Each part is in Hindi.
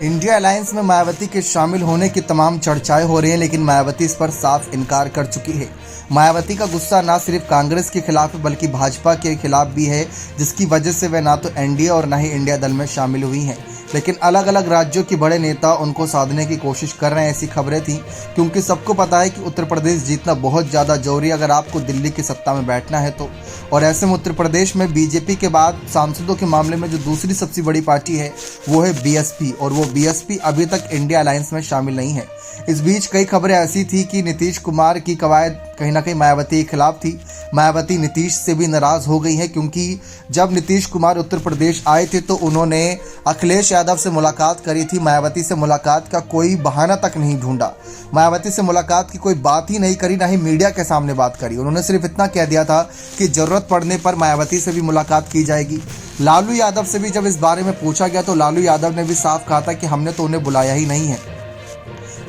इंडिया अलायंस में मायावती के शामिल होने की तमाम चर्चाएं हो रही हैं, लेकिन मायावती इस पर साफ इनकार कर चुकी है। मायावती का गुस्सा ना सिर्फ कांग्रेस के खिलाफ है बल्कि भाजपा के खिलाफ भी है, जिसकी वजह से वे ना तो एनडीए और ना ही इंडिया दल में शामिल हुई हैं। लेकिन अलग अलग राज्यों के बड़े नेता उनको साधने की कोशिश कर रहे हैं, ऐसी खबरें थी, क्योंकि सबको पता है कि उत्तर प्रदेश जीतना बहुत ज़्यादा जरूरी है अगर आपको दिल्ली की सत्ता में बैठना है तो। और ऐसे में उत्तर प्रदेश में बीजेपी के बाद सांसदों के मामले में जो दूसरी सबसे बड़ी पार्टी है वो है बीएसपी, और वो बीएसपी अभी तक इंडिया अलायंस में शामिल नहीं है। इस बीच कई खबरें ऐसी थी कि नीतीश कुमार की कवायद कहीं ना कहीं मायावती के खिलाफ थी। मायावती नीतीश से भी नाराज हो गई है, क्योंकि जब नीतीश कुमार उत्तर प्रदेश आए थे तो उन्होंने अखिलेश यादव से मुलाकात करी थी। मायावती से मुलाकात का कोई बहाना तक नहीं ढूंढा, मायावती से मुलाकात की कोई बात ही नहीं करी, ना ही मीडिया के सामने बात करी। उन्होंने सिर्फ इतना कह दिया था कि जरूरत पड़ने पर मायावती से भी मुलाकात की जाएगी। लालू यादव से भी जब इस बारे में पूछा गया तो लालू यादव ने भी साफ कहा था कि हमने तो उन्हें बुलाया ही नहीं है।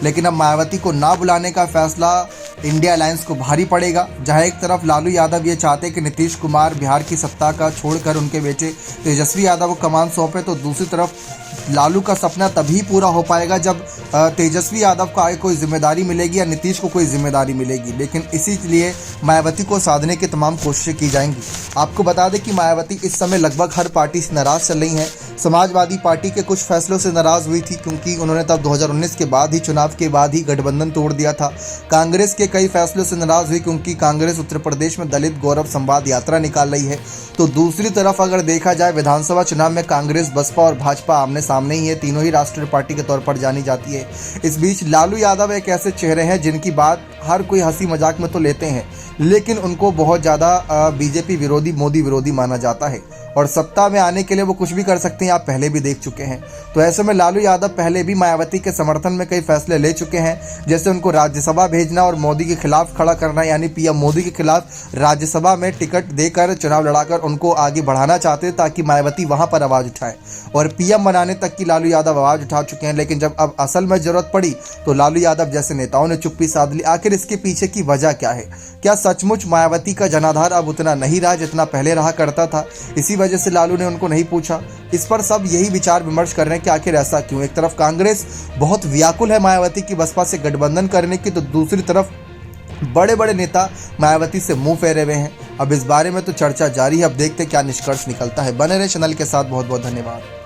लेकिन अब मायावती को ना बुलाने का फैसला इंडिया अलायंस को भारी पड़ेगा, जहां एक तरफ लालू यादव ये चाहते हैं कि नीतीश कुमार बिहार की सत्ता का छोड़कर उनके बेटे तेजस्वी यादव को कमान सौंपे, तो दूसरी तरफ लालू का सपना तभी पूरा हो पाएगा जब तेजस्वी यादव को आगे कोई जिम्मेदारी मिलेगी या नीतीश को कोई जिम्मेदारी मिलेगी। लेकिन इसीलिए मायावती को साधने की तमाम कोशिशें की जाएंगी। आपको बता दें कि मायावती इस समय लगभग हर पार्टी से नाराज चल रही हैं। समाजवादी पार्टी के कुछ फैसलों से नाराज हुई थी, क्योंकि उन्होंने तब 2019 के बाद ही, चुनाव के बाद ही गठबंधन तोड़ दिया था। कांग्रेस के कई फैसलों से नाराज हुई, क्योंकि कांग्रेस उत्तर प्रदेश में दलित गौरव संवाद यात्रा निकाल रही है। तो दूसरी तरफ अगर देखा जाए, विधानसभा चुनाव में कांग्रेस, बसपा और भाजपा आमने सामने ही है, तीनों ही राष्ट्रीय पार्टी के तौर पर जानी जाती है। इस बीच लालू यादव एक ऐसे चेहरे हैं जिनकी बात हर कोई हंसी मजाक में तो लेते हैं, लेकिन उनको बहुत ज़्यादा बीजेपी विरोधी, मोदी विरोधी माना जाता है, और सत्ता में आने के लिए वो कुछ भी कर सकते हैं, आप पहले भी देख चुके हैं। तो ऐसे में लालू यादव पहले भी मायावती के समर्थन में कई फैसले ले चुके हैं, जैसे उनको राज्यसभा भेजना और मोदी के खिलाफ खड़ा करना, यानी पीएम मोदी के खिलाफ राज्यसभा में टिकट देकर चुनाव लड़ाकर उनको आगे बढ़ाना चाहते हैं, ताकि मायावती वहां पर आवाज़ उठाए। और पीएम बनाने तक की लालू यादव आवाज़ उठा चुके हैं, लेकिन जब अब असल में जरूरत पड़ी तो लालू यादव जैसे नेताओं ने चुप्पी साध ली। आखिर इसके पीछे की वजह क्या है? क्या सचमुच मायावती का जनाधार अब उतना नहीं रहा जितना पहले रहा करता था? इसी वजह से लालू ने उनको नहीं पूछा। इस पर सब यही विचार विमर्श कर रहे हैं कि आखिर ऐसा क्यों। एक तरफ कांग्रेस बहुत व्याकुल है मायावती की बसपा से गठबंधन करने की, तो दूसरी तरफ बड़े बड़े नेता मायावती से मुंह फेरे हुए हैं। अब इस बारे में तो चर्चा जारी है, अब देखते क्या निष्कर्ष निकलता है। बने रहे चैनल के साथ, बहुत बहुत धन्यवाद।